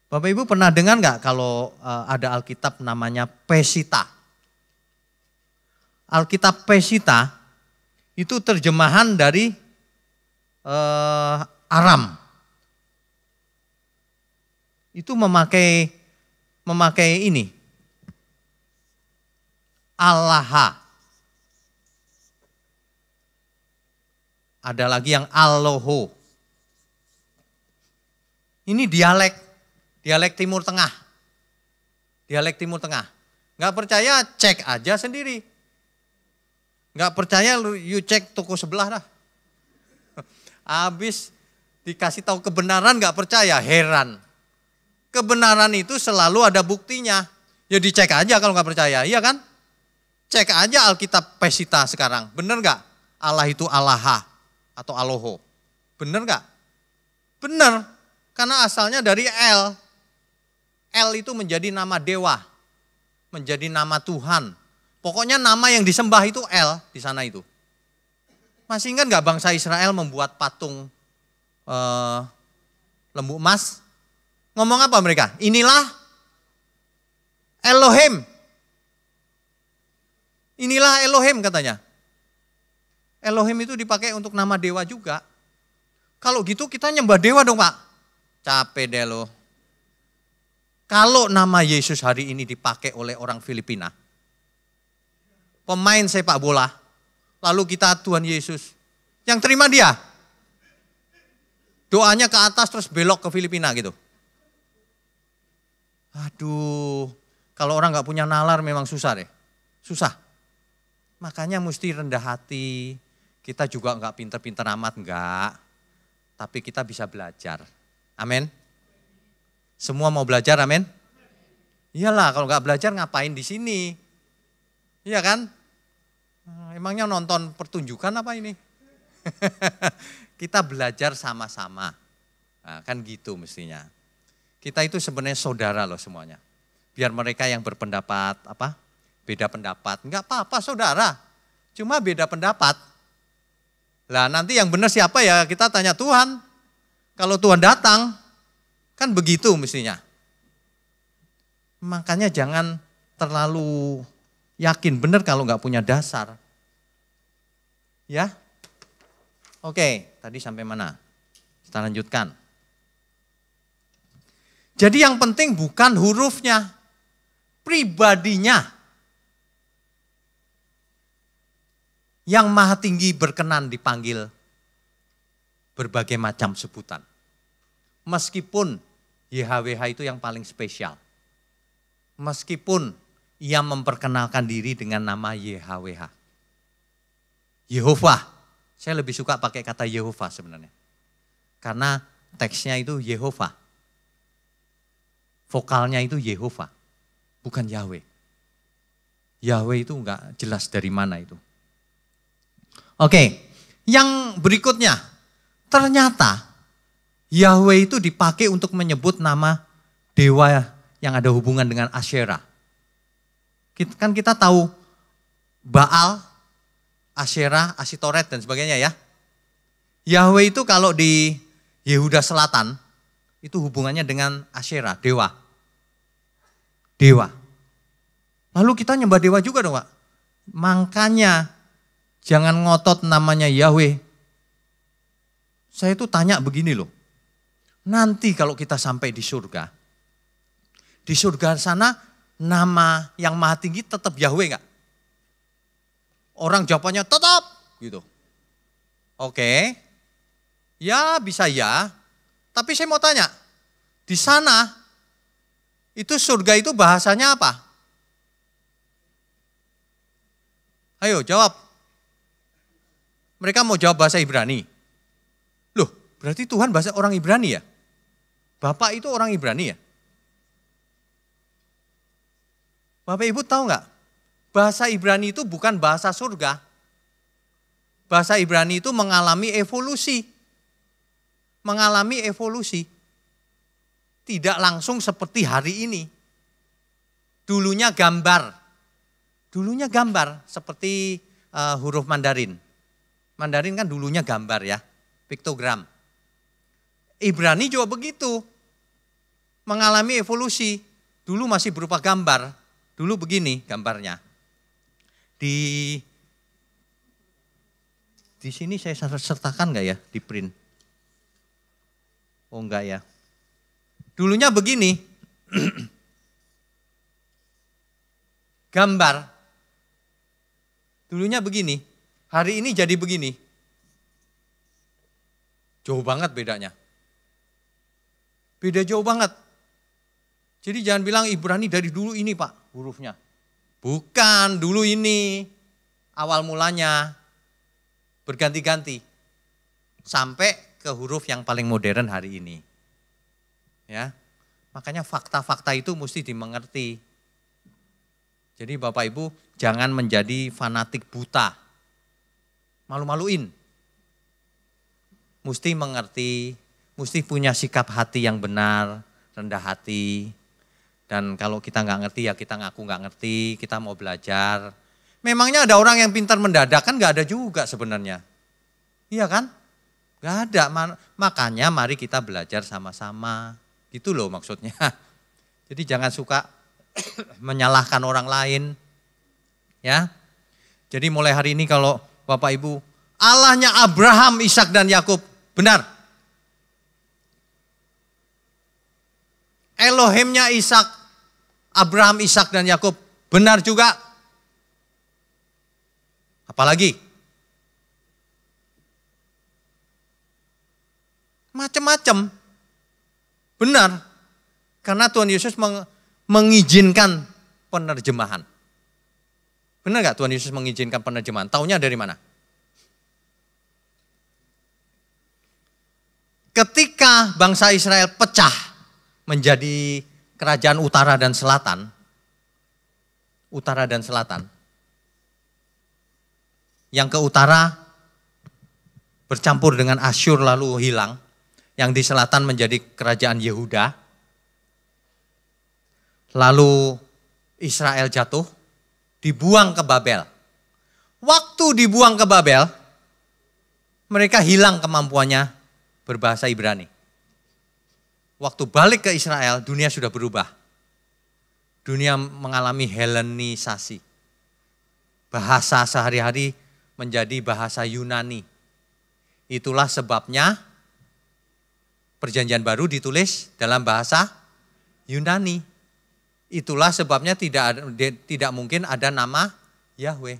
Bapak Ibu pernah dengar enggak kalau ada Alkitab namanya Pesita? Alkitab Pesita Itu terjemahan dari Aram. Itu memakai ini. Allah. Ada lagi yang Aloho. Ini dialek Timur Tengah. Dialek Timur Tengah. Nggak percaya, cek aja sendiri. Nggak percaya, you cek toko sebelah dah. Habis dikasih tahu kebenaran nggak percaya, heran. Kebenaran itu selalu ada buktinya. Ya dicek aja kalau nggak percaya, iya kan? Cek aja Alkitab Pesita sekarang, bener nggak? Allah itu Allaha atau Aloho, bener nggak? Bener, karena asalnya dari El. El itu menjadi nama dewa, menjadi nama Tuhan. Pokoknya nama yang disembah itu El di sana itu. Masih ingat nggak bangsa Israel membuat patung lembu emas? Ngomong apa mereka? Inilah Elohim. Inilah Elohim katanya. Elohim itu dipakai untuk nama dewa juga. Kalau gitu kita nyembah dewa dong Pak. Capek deh lo. Kalau nama Yesus hari ini dipakai oleh orang Filipina, pemain sepak bola, lalu kita Tuhan Yesus, yang terima dia. Doanya ke atas terus belok ke Filipina gitu. Aduh, kalau orang gak punya nalar memang susah deh. Susah. Makanya mesti rendah hati. Kita juga gak pinter-pinter amat, enggak. Tapi kita bisa belajar. Amin. Semua mau belajar, amin. Iyalah, kalau gak belajar ngapain di sini? Iya kan? Emangnya nonton pertunjukan apa ini? Kita belajar sama-sama. Nah, kan gitu mestinya. Kita itu sebenarnya saudara loh semuanya. Biar mereka yang berpendapat beda pendapat. Enggak apa-apa saudara. Cuma beda pendapat. Lah nanti yang benar siapa ya kita tanya Tuhan. Kalau Tuhan datang kan begitu mestinya. Makanya jangan terlalu yakin benar kalau nggak punya dasar. Ya. Oke, tadi sampai mana? Kita lanjutkan. Jadi yang penting bukan hurufnya, pribadinya. Yang maha tinggi berkenan dipanggil berbagai macam sebutan. Meskipun YHWH itu yang paling spesial. Meskipun ia memperkenalkan diri dengan nama YHWH. Yehova. Saya lebih suka pakai kata Yehova sebenarnya. Karena teksnya itu Yehova. Vokalnya itu Yehova. Bukan Yahweh. Yahweh itu enggak jelas dari mana itu. Oke, yang berikutnya. Ternyata Yahweh itu dipakai untuk menyebut nama dewa yang ada hubungan dengan Asyera. Kan kita tahu Baal, Asyera, Asitoret dan sebagainya ya. Yahweh itu kalau di Yehuda Selatan itu hubungannya dengan Asyera, dewa. Dewa. Lalu kita nyembah dewa juga dong Pak. Makanya jangan ngotot namanya Yahweh. Saya itu tanya begini loh. Nanti kalau kita sampai di surga sana nama yang maha tinggi tetap Yahweh enggak? Orang jawabannya tetap gitu. Oke. Ya bisa ya. Tapi saya mau tanya. Di sana itu surga itu bahasanya apa? Ayo jawab. Mereka mau jawab bahasa Ibrani. Loh, berarti Tuhan bahasa orang Ibrani ya? Bapak itu orang Ibrani ya? Bapak Ibu tahu nggak? Bahasa Ibrani itu bukan bahasa surga. Bahasa Ibrani itu mengalami evolusi. Mengalami evolusi. Tidak langsung seperti hari ini. Dulunya gambar. Dulunya gambar seperti huruf Mandarin. Mandarin kan dulunya gambar ya, piktogram. Ibrani juga begitu. Mengalami evolusi. Dulu masih berupa gambar. Dulu begini gambarnya. Di sini saya sertakan nggak ya di print? Oh enggak ya. Dulunya begini. Gambar. Dulunya begini. Hari ini jadi begini. Jauh banget bedanya. Beda jauh banget. Jadi jangan bilang Ibrani dari dulu ini Pak hurufnya. Bukan, dulu ini. Awal mulanya berganti-ganti. Sampai ke huruf yang paling modern hari ini. Ya. Makanya fakta-fakta itu mesti dimengerti. Jadi Bapak Ibu jangan menjadi fanatik buta. Malu-maluin. Mesti mengerti, mesti punya sikap hati yang benar, rendah hati. Dan kalau kita nggak ngerti ya kita ngaku nggak ngerti, kita mau belajar. Memangnya ada orang yang pintar mendadak kan nggak ada juga sebenarnya. Iya kan? Nggak ada, makanya mari kita belajar sama-sama. Gitu loh maksudnya. Jadi jangan suka menyalahkan orang lain. Ya. Jadi mulai hari ini kalau Bapak Ibu, Allahnya Abraham, Ishak dan Yakub benar. Elohimnya Ishak, Abraham, Ishak dan Yakub benar juga. Apalagi? Macam-macam. Benar. Karena Tuhan Yesus mengizinkan penerjemahan. Benar gak Tuhan Yesus mengizinkan penerjemahan? Taunya dari mana? Ketika bangsa Israel pecah menjadi kerajaan utara dan selatan, yang ke utara bercampur dengan Asyur lalu hilang, yang di selatan menjadi kerajaan Yehuda, lalu Israel jatuh, dibuang ke Babel. Waktu dibuang ke Babel, mereka hilang kemampuannya berbahasa Ibrani. Waktu balik ke Israel, dunia sudah berubah. Dunia mengalami Helenisasi. Bahasa sehari-hari menjadi bahasa Yunani. Itulah sebabnya Perjanjian Baru ditulis dalam bahasa Yunani. Itulah sebabnya tidak mungkin ada nama Yahweh.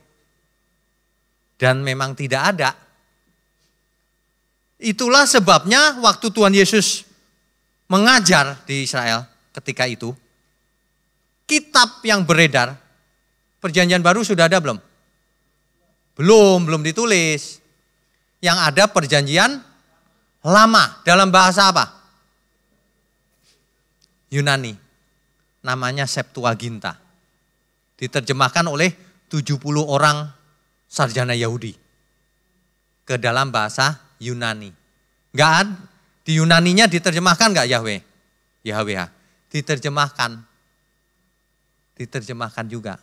Dan memang tidak ada. Itulah sebabnya waktu Tuhan Yesus mengajar di Israel ketika itu, kitab yang beredar, Perjanjian Baru sudah ada belum? Belum ditulis. Yang ada Perjanjian Lama dalam bahasa apa? Yunani. Namanya Septuaginta. Diterjemahkan oleh 70 orang sarjana Yahudi ke dalam bahasa Yunani. Di Yunaninya diterjemahkan enggak Yahweh? Yahweh. Diterjemahkan juga.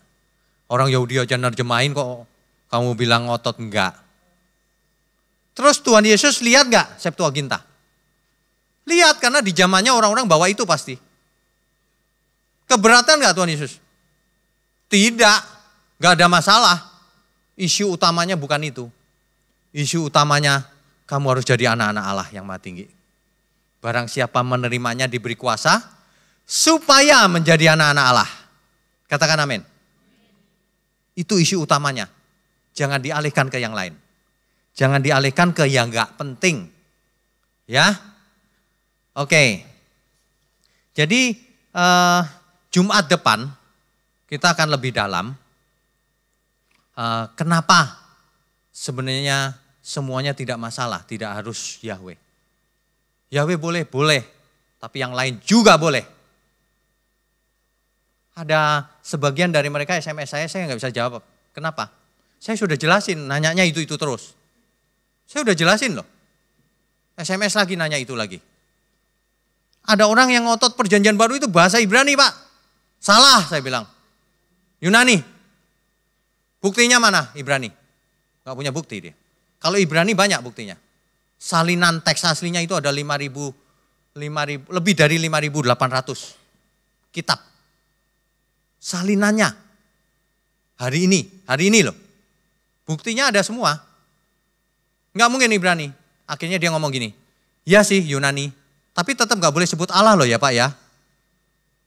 Orang Yahudi aja nerjemahin kok kamu bilang ngotot enggak. Terus Tuhan Yesus lihat enggak Septuaginta? Lihat karena di zamannya orang-orang bawa itu pasti. Keberatan enggak Tuhan Yesus? Tidak, enggak ada masalah. Isu utamanya bukan itu. Isu utamanya kamu harus jadi anak-anak Allah yang Maha Tinggi. Barang siapa menerimanya diberi kuasa supaya menjadi anak-anak Allah. Katakan amin. Itu isu utamanya. Jangan dialihkan ke yang lain. Jangan dialihkan ke yang enggak penting. Ya. Oke. Jadi Jumat depan kita akan lebih dalam. Kenapa sebenarnya semuanya tidak masalah, tidak harus Yahweh. Yahweh boleh, tapi yang lain juga boleh. Ada sebagian dari mereka SMS saya nggak bisa jawab. Kenapa? Saya sudah jelasin, nanyanya itu terus. Saya udah jelasin loh. SMS lagi nanya itu lagi. Ada orang yang ngotot Perjanjian Baru itu bahasa Ibrani Pak. Salah saya bilang. Yunani. Buktinya mana Ibrani? Gak punya bukti dia. Kalau Ibrani banyak buktinya. Salinan teks aslinya itu ada 5.000, lebih dari 5.800 kitab. Salinannya. Hari ini loh. Buktinya ada semua. Nggak mungkin Ibrani. Akhirnya dia ngomong gini, ya sih Yunani, tapi tetap nggak boleh sebut Allah loh ya Pak ya.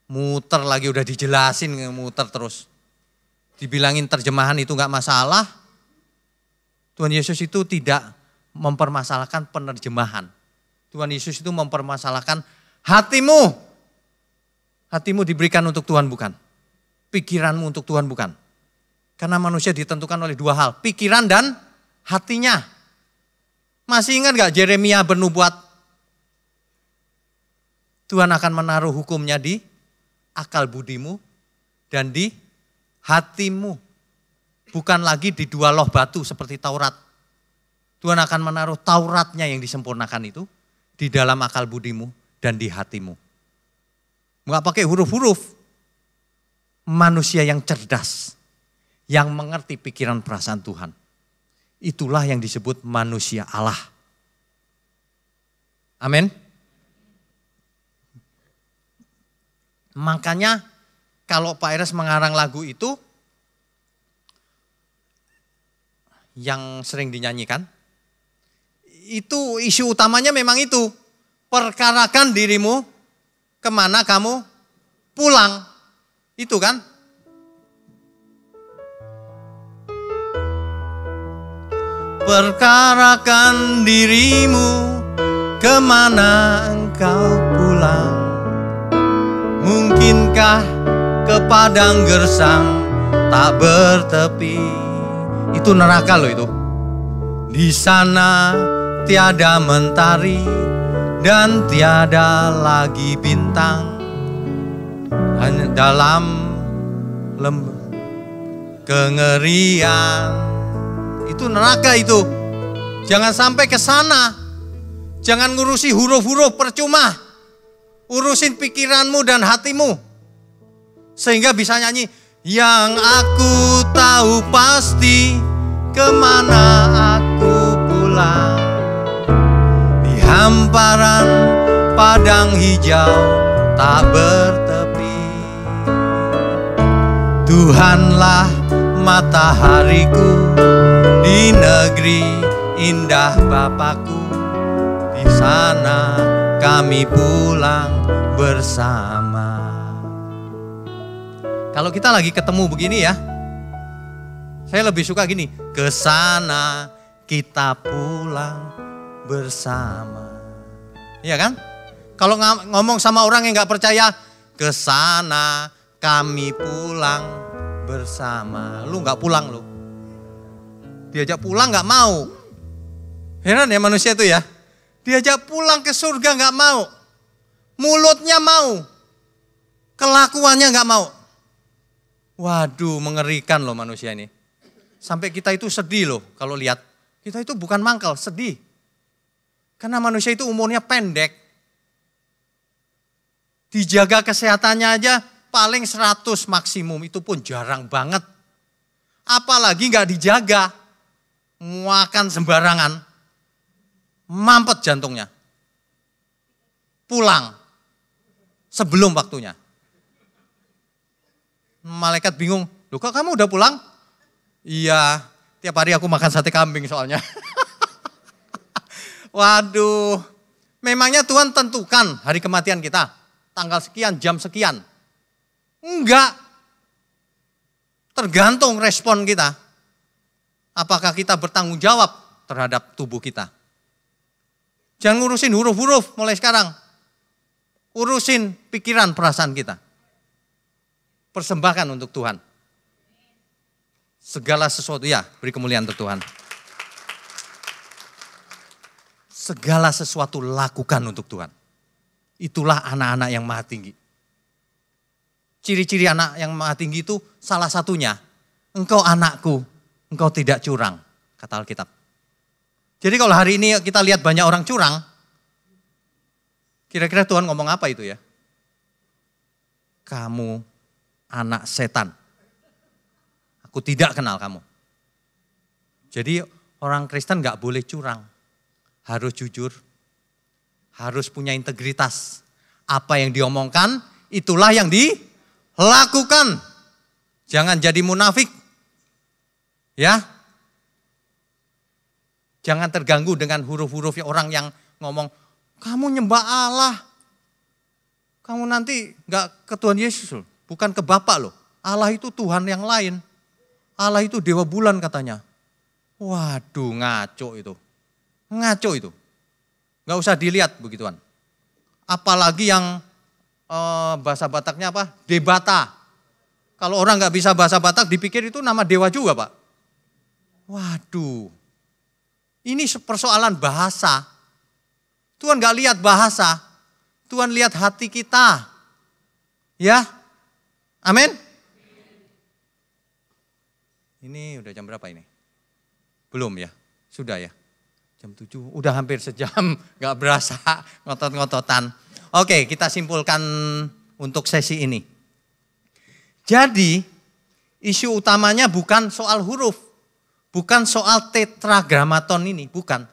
Muter lagi, udah dijelasin, muter terus. Dibilangin terjemahan itu nggak masalah. Tuhan Yesus itu tidak mempermasalahkan penerjemahan. Tuhan Yesus itu mempermasalahkan hatimu. Hatimu diberikan untuk Tuhan bukan. Pikiranmu untuk Tuhan bukan. Karena manusia ditentukan oleh dua hal, pikiran dan hatinya. Masih ingat gak Yeremia bernubuat? Tuhan akan menaruh hukumnya di akal budimu dan di hatimu. Bukan lagi di dua loh batu seperti Taurat. Tuhan akan menaruh Tauratnya yang disempurnakan itu di dalam akal budimu dan di hatimu. Enggak pakai huruf-huruf. Manusia yang cerdas, yang mengerti pikiran perasaan Tuhan. Itulah yang disebut manusia Allah. Amin. Makanya kalau Pak Eres mengarang lagu itu, yang sering dinyanyikan, itu isu utamanya memang itu. Perkarakan dirimu, kemana kamu pulang. Itu kan. Perkarakan dirimu, kemana engkau pulang. Mungkinkah ke padang gersang tak bertepi. Itu neraka loh itu. Di sana tiada mentari dan tiada lagi bintang. Hanya dalam kengerian. Itu neraka itu. Jangan sampai ke sana. Jangan ngurusi huruf-huruf percuma. Urusin pikiranmu dan hatimu. Sehingga bisa nyanyi, yang aku tahu pasti kemana aku pulang. Di hamparan padang hijau tak bertepi. Tuhanlah matahariku di negeri indah Bapakku. Di sana kami pulang bersama. Kalau kita lagi ketemu begini ya, saya lebih suka gini, ke sana kita pulang bersama. Iya kan? Kalau ngomong sama orang yang nggak percaya, ke sana kami pulang bersama. Lu nggak pulang lu. Diajak pulang nggak mau. Heran ya manusia itu ya. Diajak pulang ke surga nggak mau. Mulutnya mau. Kelakuannya nggak mau. Waduh, mengerikan loh manusia ini. Sampai kita itu sedih loh kalau lihat. Kita itu bukan mangkal, sedih. Karena manusia itu umurnya pendek. Dijaga kesehatannya aja paling 100 maksimum, itu pun jarang banget. Apalagi nggak dijaga, makan sembarangan, mampet jantungnya. Pulang sebelum waktunya. Malaikat bingung, loh kok kamu udah pulang? Iya, tiap hari aku makan sate kambing soalnya. Waduh, memangnya Tuhan tentukan hari kematian kita, tanggal sekian, jam sekian? Enggak. Tergantung respon kita. Apakah kita bertanggung jawab terhadap tubuh kita? Jangan ngurusin huruf-huruf mulai sekarang. Urusin pikiran, perasaan kita. Persembahkan untuk Tuhan. Segala sesuatu, ya beri kemuliaan untuk Tuhan. Segala sesuatu lakukan untuk Tuhan. Itulah anak-anak yang maha tinggi. Ciri-ciri anak yang maha tinggi itu salah satunya, engkau anakku, engkau tidak curang, kata Alkitab. Jadi kalau hari ini kita lihat banyak orang curang, kira-kira Tuhan ngomong apa itu ya? Kamu anak setan. Aku tidak kenal kamu. Jadi orang Kristen gak boleh curang. Harus jujur. Harus punya integritas. Apa yang diomongkan, itulah yang dilakukan. Jangan jadi munafik. Ya. Jangan terganggu dengan huruf-huruf orang yang ngomong, kamu nyembah Allah. Kamu nanti gak ke Tuhan Yesus loh, bukan ke Bapa loh. Allah itu Tuhan yang lain. Allah itu dewa bulan katanya. Waduh, ngaco itu. Ngaco itu. Gak usah dilihat begituan. Apalagi yang bahasa Bataknya apa? Debata. Kalau orang gak bisa bahasa Batak dipikir itu nama dewa juga, Pak. Waduh. Ini persoalan bahasa. Tuhan gak lihat bahasa. Tuhan lihat hati kita. Ya. Amin. Ini udah jam berapa ini? Belum ya? Sudah ya? Jam 7, udah hampir sejam, gak berasa ngotot-ngototan. Oke, kita simpulkan untuk sesi ini. Jadi, isu utamanya bukan soal huruf, bukan soal tetragrammaton ini, bukan.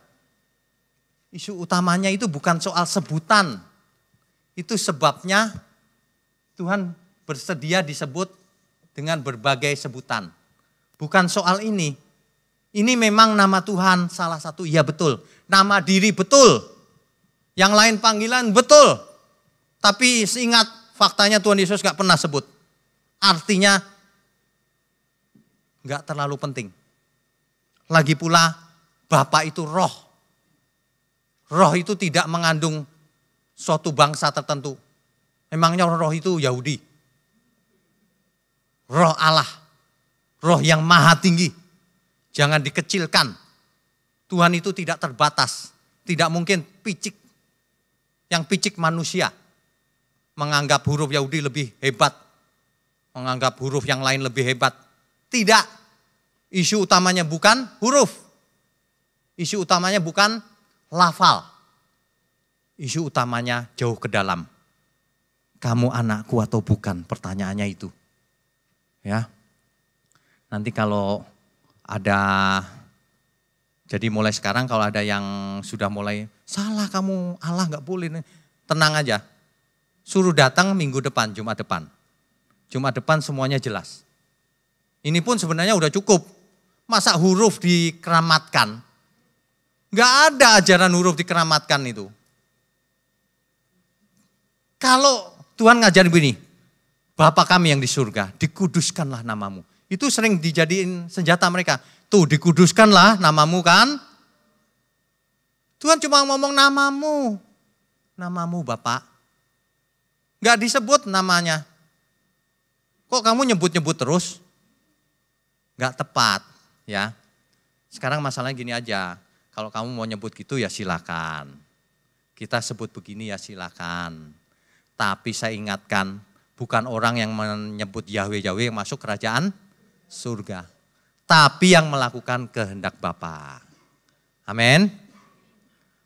Isu utamanya itu bukan soal sebutan. Itu sebabnya Tuhan bersedia disebut dengan berbagai sebutan. Bukan soal ini. Ini memang nama Tuhan salah satu, iya betul. Nama diri betul. Yang lain panggilan betul. Tapi ingat faktanya Tuhan Yesus gak pernah sebut. Artinya gak terlalu penting. Lagi pula Bapa itu roh. Roh itu tidak mengandung suatu bangsa tertentu. Memangnya roh itu Yahudi. Roh Allah. Roh yang maha tinggi. Jangan dikecilkan. Tuhan itu tidak terbatas. Tidak mungkin picik. Yang picik manusia. Menganggap huruf Yahudi lebih hebat. Menganggap huruf yang lain lebih hebat. Tidak. Isu utamanya bukan huruf. Isu utamanya bukan lafal. Isu utamanya jauh ke dalam. Kamu anakku atau bukan? Pertanyaannya itu. Ya. Nanti kalau ada, jadi mulai sekarang kalau ada yang sudah mulai, salah kamu, Allah gak boleh. Tenang aja, suruh datang minggu depan, Jumat depan. Jumat depan semuanya jelas. Ini pun sebenarnya udah cukup. Masa huruf dikeramatkan? Gak ada ajaran huruf dikeramatkan itu. Kalau Tuhan ngajarin begini, Bapa kami yang di surga, dikuduskanlah namamu. Itu sering dijadiin senjata mereka. Tuh dikuduskanlah namamu kan. Tuhan cuma ngomong namamu. Namamu Bapak. Gak disebut namanya. Kok kamu nyebut-nyebut terus? Gak tepat ya. Sekarang masalahnya gini aja. Kalau kamu mau nyebut gitu ya silakan. Kita sebut begini ya silakan. Tapi saya ingatkan, bukan orang yang menyebut Yahweh-Yahweh yang masuk kerajaan surga. Tapi yang melakukan kehendak Bapa. Amin.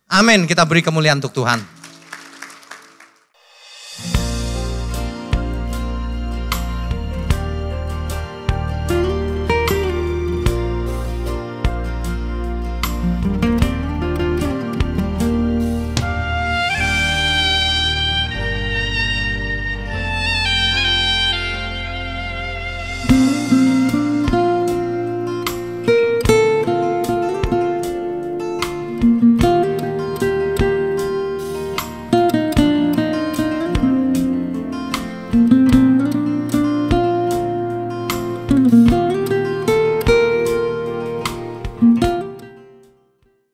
Amin, kita beri kemuliaan untuk Tuhan.